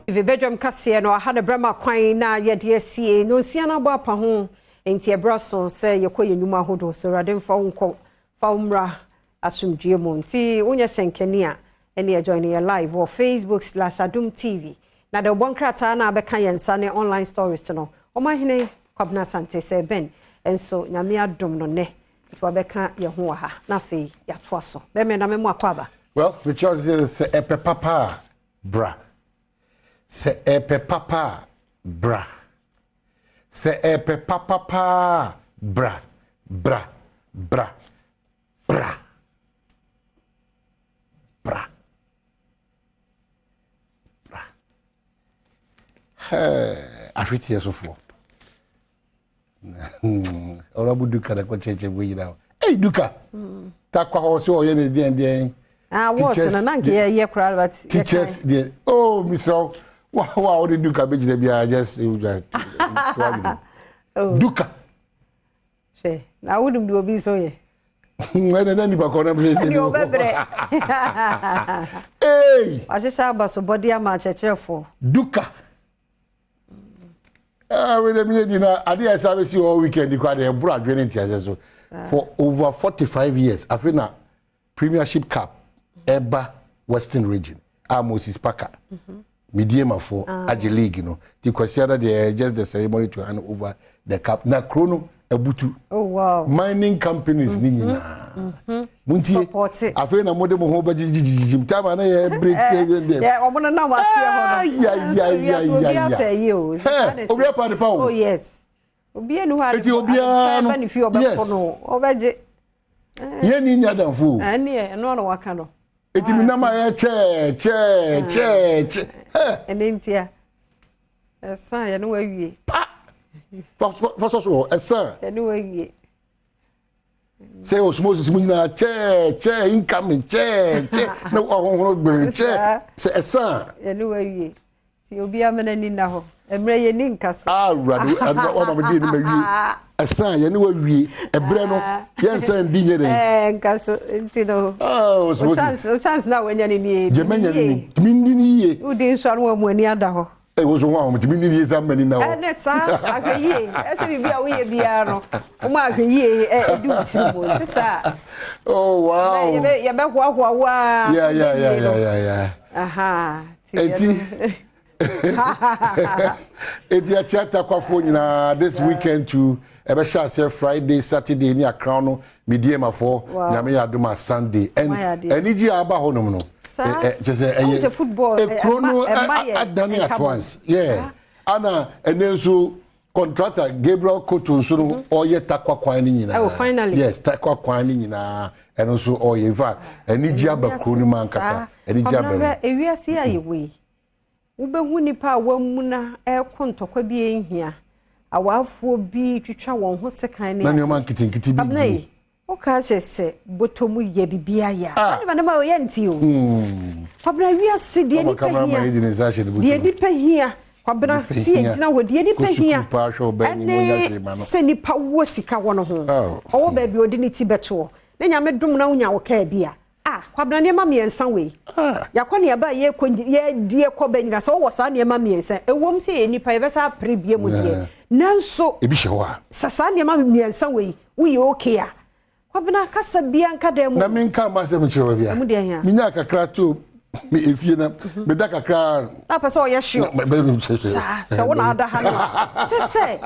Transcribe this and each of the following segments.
If Badwam kase no ha na brama kwan na ye de sie no sia na bo apa ho enti e braso say ye koye nyuma hodo so rade fa wonko fa umra asumdue mo nti wonya senkani a ene e join ye live or Facebook/Adom TV na de bonkrata na abeka ye nsa ne online stories no omahene kwabna sante se ben enso nyame adom no ne to abeka ye ho ha na fe ya to aso be me na me mo akwaba. Well, because it's a papa bra. Se epe papa bra. Se epe papa bra. Bra. Bra. Bra. Bra. Bra. Afiti yesofo. Ora buduka na kwa cheche bwe now. Hey duka. Takwa ho so ye ne den. What na nanke ye kra but teachers there. Oh, Mr. Wow, the Duka beach they be just Duka. She. Na wouldn't do be so ye. When then you back on You bebre. Hey, I say say so body am cheche for. Duka. When the me na ade service you all weekend because they brought training teachers so for over 45 years. I feel na Premiership Cup Eba Western Region. Moses Parker. Medium for Aji League, you know. The consider the just the ceremony to hand over the cup. Na Chrono Ebutu. Oh wow. Mining companies nina. Munti. I feel na mode mo ho ba jijijim. Time na ye break even there. Yeah, omo na wa see ho. Yeah. Obi apa de pa. Oh yes. Obi enu ha. Eti obi ano. Yes. Obeje. Ye ni nya danfo. Ani e no na waka no. Eti mi na ma ye che. Enentia. Esa ya no wawie. For so esa. Ya no wawie. Say osmosis mu na che incoming che. No ho gbe che. Say esa. Ya no wawie. Ti obi amana ni na ho. Emre ye ni nkaso. Radu ona me di ni mawie. Esa ya no wawie. Ebre no ye nsa ndi nye den. Nkaso nti no. Oh, osmosis. Chance na wanya ni ni. Je menya ni. Mi ndi ni ye. Udi nso anu amu ani ada ho. Wo so wa mi ndi ni ye za mani na ho. Ne sa ahwe ese bibia wo ye bia no. O ma ahwe edu timo. Sisa. Oh wow. Ye be hoahoa wa. Yeah. Aha. Eti a chata kwa phone na this weekend to ebe sha say Friday, Saturday ni akran no medium afo nyame Adom Sunday and eniji aba honom no just a football chrono adani at once yeah ana enenso contractor Gabriel Kotunso no oye takwa kwan ni nyina oh finally yes takwa kwan ni nyina enenso oye va eniji aba chrono man kasa eniji aba ewiase ayewe ubehu nipa awamu na ekontokwa bi ehia awafo bi twitwa won ho sekan ne na ne man kitinkiti bi abnai o ka sese botomu ye bibia ya sani ma na ye nti o kwabna wiase de nipa hia de nipa hia kwabna si entina ho de nipa hia se nipa wo sika wono ho owo ba bi odi ni ti beto na nyame dum na wonya wo ka bia kwabna ne ma miensa we yakwa ne ba ye die ko banyina so wo sa ne ma miensa ewom se nipa ye besa prebie mu die nanso ebi hyewa sasa ne ma miensa we ye okay a kwabna kasa bia nka da mu na menka ma se mkyewa bia minya kakra to me efie na me da kakra na pese o ye hye sa wona ada ha no se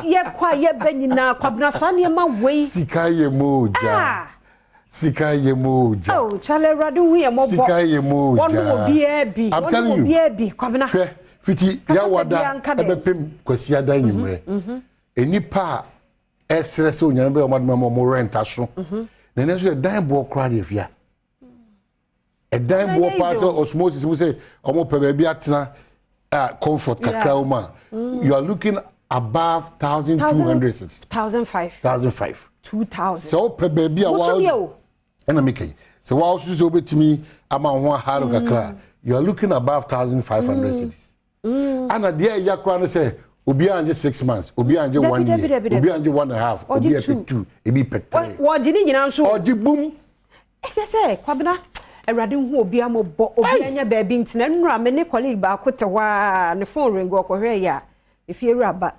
ye kwa ye banyina kwabna sa ne ma we sika ye moja Sika ye moja. Oh, chale radu hu ye mobo. Sika ye moja. Wonu obi ebi. Wonu obi ebi kwabena. Fiti ya wada ebepem kwasi ada nyumre. Enipa esre se onyan be omaduma mo rent aso. Na nenso ye dan bo kra de fia. E dan bo pass osmosis we say omo pe ba bi atena comfort kakra o ma. You are looking above 1,200. 1,500. 2,000. So pe baby a wow. And I'm making. So while so betimi ama ho haro kakra, you are looking above 1,500 cities. And at the yakwa no say obi anje 6 months, obi anje 1 year, obi anje 1.5, obi pe 2, e bi pe 3. Wo gini nyina nso. Oji boom. E say kwabena Awurade hu obi amobɔ obi anya baabi ntina nura me ne colleague ba akota wa ne phone ring go hwe ya efie Awuraba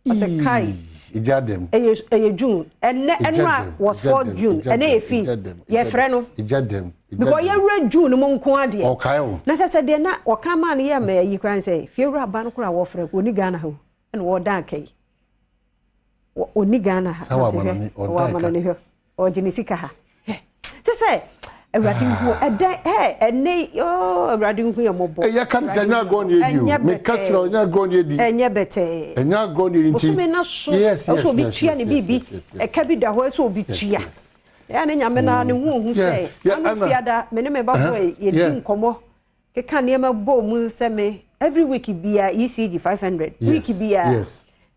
ase kai Adom eye June enne enura was 4 June ene efi ye frɛ no Adom because ye wura June mo nko ade okay o na sɛ de na wɔka ma ne ye ma yi kran sɛ fie Awuraba no kora wo frɛ ko ni Ghana ho ene wo dan kai oni Ghana ha sawa ma ne ho o jinisika ha sɛ Awurade hu ɛdan ene Awurade hu ye mobɔ ya kan sɛ nya go ne edi o me ka kyerɛ nya go ne edi enye bete nya go ne nti so me na so bi tua ne bibi e ka bi da ho so bi tua ya ne nyame na ne hu sɛ anu fiada me ne me ba ko ye di nkomo ke ka ne ma bɔ mu sɛ me every week bia ECG 500 week bia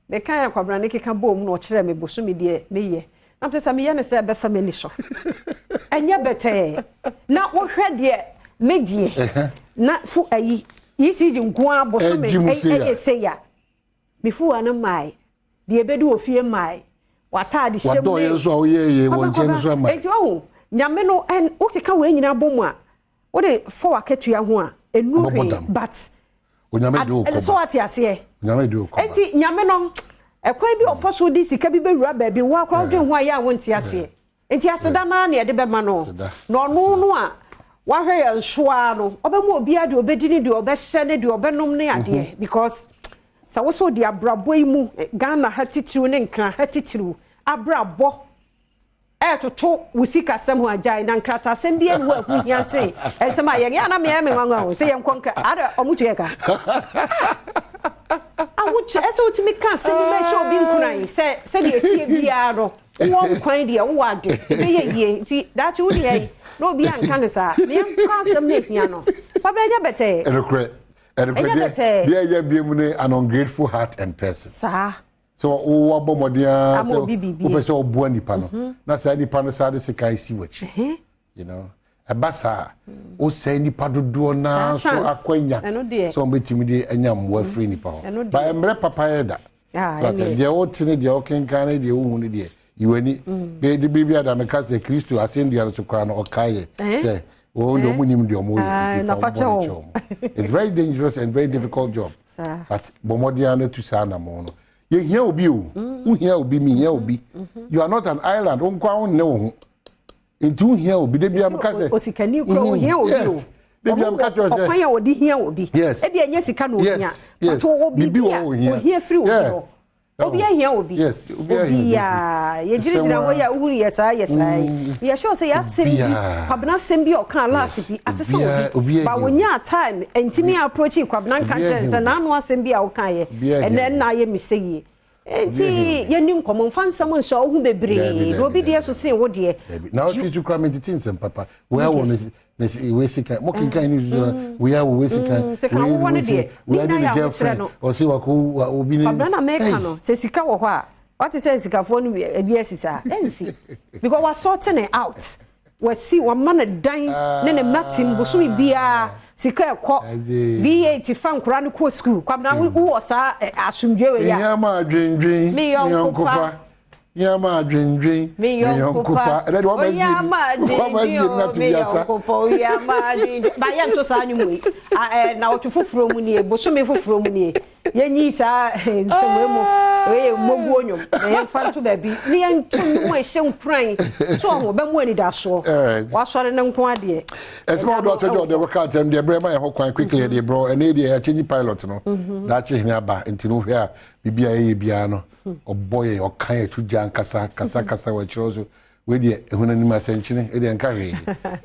me kan akwabra ne ke ka bɔ mu na o kyerɛ me bo so me de me ye na pese me ye ne sɛ be fa me ni so enye bete na wo hwɛ de medie na fu ayi ECG nko aboso me say ya me fu ana mai de ebedi ofie mai wata de hyem wado ye so ye won chen so mai enti o nyame no en o keka we nyina bomu a wo de fo waketua ho a enu hwe but o nyame de o ko so ati ase nyame de o ko enti nyame no ekwan bi ofoso di sika bi bewura baabi wo akwa dwen ho a ya won ti ase enti aseda na na ye de be ma no no no a wa hwe ye nsoa no obemu obi ade obedi ni de obehye ne de obenom ne ade because sa wo so de abrabo yi mu Ghana hatitiru ne nkra hatitiru abrabo toto wusika sem ho ajai na nkrata sem bi enu aku hianse ensem aye ya na me nwanwa ho se ye nkonkra ada omutu ye ka awuche eso utimi kan se bi me show bi nkuran se de etie bia ro wo nkwan de wo ade be ye nti that wo de no bi anka ne sa me nkan sem ne hia no pabenya bete rekre there ya bi mu ne an ungrateful heart and person sa so wo abomodia so wo pese obo nipa no na sa nipa no sa de se kai si wachi you know abasa o say nipa dodo na so akwanya so mbetimi de anyam wa free nipa ho ba emre papa yeda so de o tine de o kenkan de o hu ne de iwani be de bibia da me ka se Kristo asendu ya so kwa no okaye say oh no munim de omo it's very dangerous and very difficult job but bomodia no to sa na mo no ye hia obi o hia obi mi hia obi you are not an island on kwa on ne wo ntu hia obi de bia mka se osikani kro hia obi o de bia mka to se okwan ya odi hia obi e de anya sika no hia but wo obi o hia free obi o obi ahia obi yes obi ya ye jirijira wo ya uhuru yesa ya sure say ya sembi kwabna sembi o kan last bi asese obi ba wonya time entimi approach kwabna kan chance na anu asembi a wo kan ye enen na ye miseye enti ye nim komon fansam nso ohu bebre obi de so sin wo de now if you come into things and papa where one we sika mokin kan ni we are we sika we are the girlfriend or see wa ko obi ni na meka no se sika wo ho a what is say sika fo no ebi asisa ensi because we sorting it out we see one man dan ne ne matim bosumi bia sika ekọ V8 fan kura no ko school kwabna wo sa asumdwe we ya ya ma dwendwen mi yonkopa ya ma dwendwen mi yonkopa ya ma dwendwen na tu biasa ya ma dwendwen ba ya nto sa anyu na otufufuro mu nie bosome fufuro mu nie yenyi sa nsemwemu we mogu onyom na fa nto ba bi ni nto mu ehye nkran so ho ba mu ani da so wa sore ne nko ade esma do to the workout dem de brema e ho kwan quickly de bro and dey a change pilot no da che hina ba ntino hwe a bibia ye bia no oboye okan etuja kasa wa chirozo we de ehuna ni masenchine e de nka hwe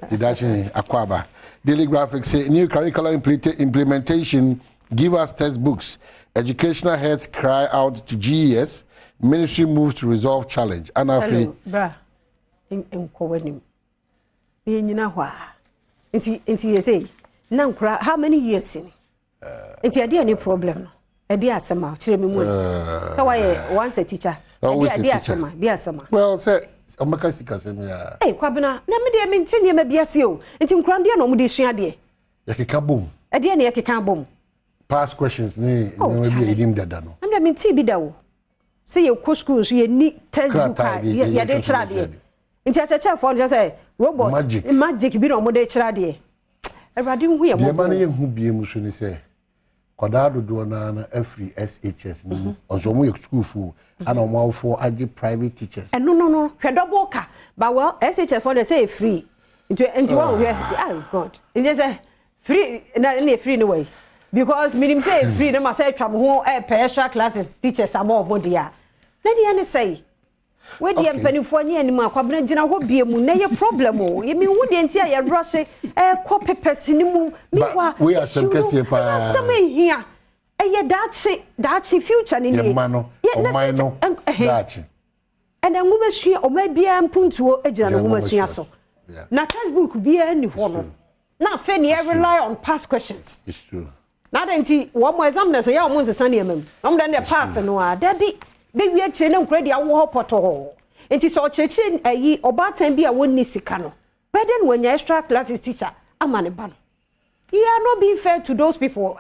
di da che akwaba daily graphics say new curriculum implementation. Give us textbooks. Educational heads cry out to GES. Ministry moves to resolve challenge. Anafi. Bra. In Kowenim. In Yinahwa. Inti ye say. Nankra, how many years in? Inti adi any problem. Adi asama. Chiremi. So why once a teacher? Adi asama. Be asama. Well, say. Omakasi kasemia. Hey, kwabena. Na me de maintain ye me biasio. Inti nkrandia no mu de sua de. Yakeka bom. Adi na yakeka bom. Past questions ni be edim dada no. Am dem ti bi da wo. Say you go school so you need textbook ya de try de. Nti acheche for just say robot magic bi no mo de kira de everybody hu ye mo ye man ye hu bie mu so ni say kwada dodo na free SHS ni ozo mo ye school fu ana mo for age private teachers no hwe double ka but well SHS for they say free into one here oh god it just say free na free no way because minimum say free dem say twa ho extra classes teachers am obo dia na dia ne say we dia mpanifo nya anim akwabena gina ho bie mu na ye problem o ye mi hu de ntia ye rush ko papers ni mu mi wa we are some kese pa some here ye dachi future ni ye mano o mino dachi and then woman sua o ma bia mpuntuo agina no woman sua so na textbook bia ni ho no na fe ni rely on past questions it's true na denti wo mo examiners ya o mo nsesa ne amam am dan the pass no a dabi be wi akire na nkura dia wo poto enti so churchill ayi obatan bi a wonni sika no but then when your extra classes teacher amane ba no you are not being fair to those people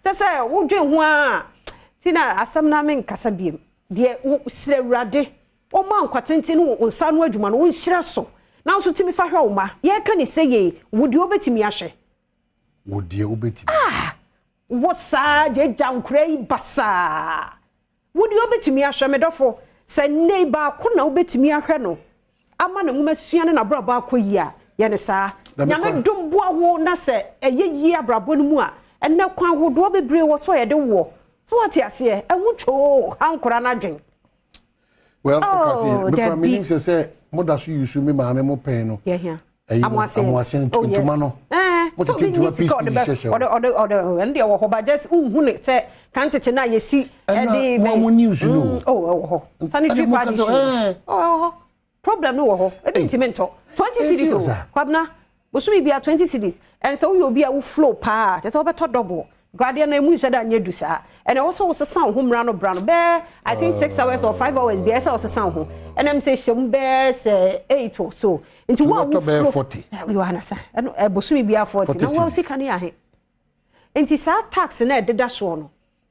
just say wo dwen ho a tina asam na men kasa biem de srewrade o ma nkwatenten wo nsa no adwuma no wo nhira so na so timi fa hwe wo ma ye ka ni say ye wo de obetimi ahwe wo de obetimi wo sa je jankura yi basa wo de obetimi ahwe medofo se nei ba ko na obetimi ahwe no ama na nwuma suane na braba akoyi a ye ne sa nyame dom boa wo na se eyeyi abrabo no mu a enne kwan ho do bebre wo so ye de wo so what ase enwo cho hankora na dwen well because me say moda so use me ma me mo pen no amwase ntuma no mo te ntuma piece order and wo ho budget hu ne say kan tete na yesi e dey mo news no ho sanitary pad problem no wo ho e bi ntimento 20 cities o kwabna bosumi bia 20 cities and so you be a flow pa just over to double guardian na mu shada nya dusa and also was sound home run brand be I think 6 hours or 5 hours be esa was sound home and I'm say shom be say 8 or so into what we flow 40 you understand and bosumi bia 40 na what see kan ya he enti sa tax na de da so no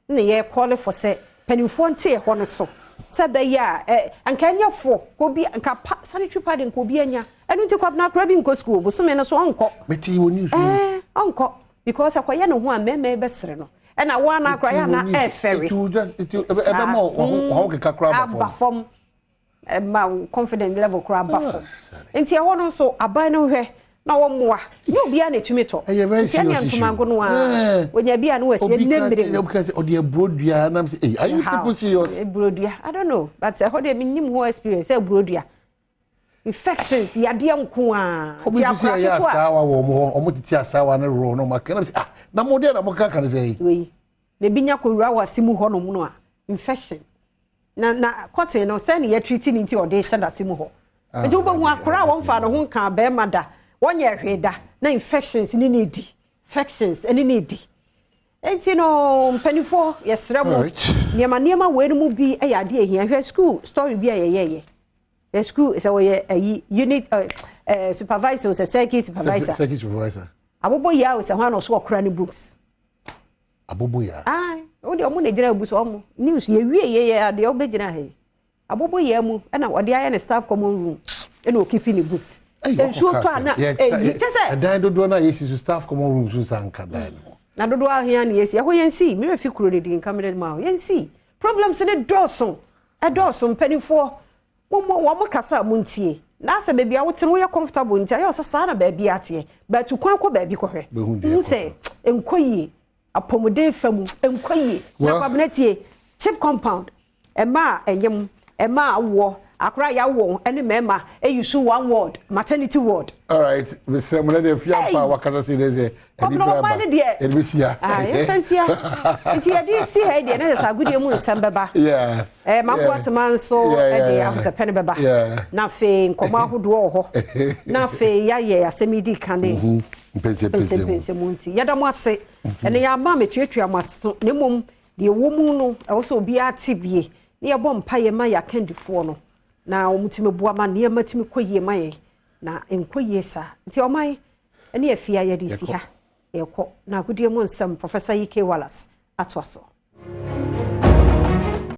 na ye call for say penifo nte ho no so sabe ya anka nya fo ko bi anka sanitary pad nko bi anya enu nti kwabna kra bi nko school bosumi no so onko meti wo news onko because akwaya no ho a meme besere no e na wa na akwaya na ferry it ebe mo ho ke kakra ba form ma confident level kra ba form enti e ho no so aban no hwe na wo moa ni obi a na tumi to enti anya ntomago no a onya bi a no wase nemire because odi ebrodua na say are you people serious ebrodua I don't know but how dey minim ho experience ebrodua infections yade nko a ti akwa ya asawa wo mo omo titi asawa na ro no maka na say na mo dey na mo ka kan say we na binya kwura wasimu ho no no a infection na cotton no say na ye treating nti o dey shada simu ho e jo bo hu akora won fa no ho kan be mada wonye hweda na infections ni need infections any need enti no mpanifo yesra mo niema we no mu bi e yade ehia hwe school story bi ayeye the school is a unit supervisor is a circuit supervisor abobo ya o se ho na so okra ni books abobo ya o de omo na gira books omo news ye wie de obegina he abobo ya mu na o de aye na staff common room e na o keep ni books e so to na dan do na yes staff common room so sanka dan na do ahia na yes ye ho yensi mi refi kuro de din camera ma yensi problems ne doson penifo wo kasa muntie na se bebia wo tene wo comfortable ntia yo sasa na bebia ate but kwan ko bebi ko hwe hu se enkoyi apomode famu enkoyi na kwabenetie chip compound ema enyem ema wo akra ya wo ene mema eyusu one word maternity ward all right we say mo na fiampa wakasa se deze eni braba eni sia fansia nti ya di si he de na sa gudie mu nsem beba makwatman so de amse pen beba na fe nkomo ahodo ho na fe ya ye asemidi kane pense mu nti ya da mo ase ene ya ma metwetwa mo aso ne mom de wo mu no e wo so obi ati bie ne ya bom paye ma ya kandifo no na omutime bua ma ne matime koyie maye na enkoyie sa nti omai ene afia ya di si ha ekọ na agudie mu nsem Professor UK Wallace atwaso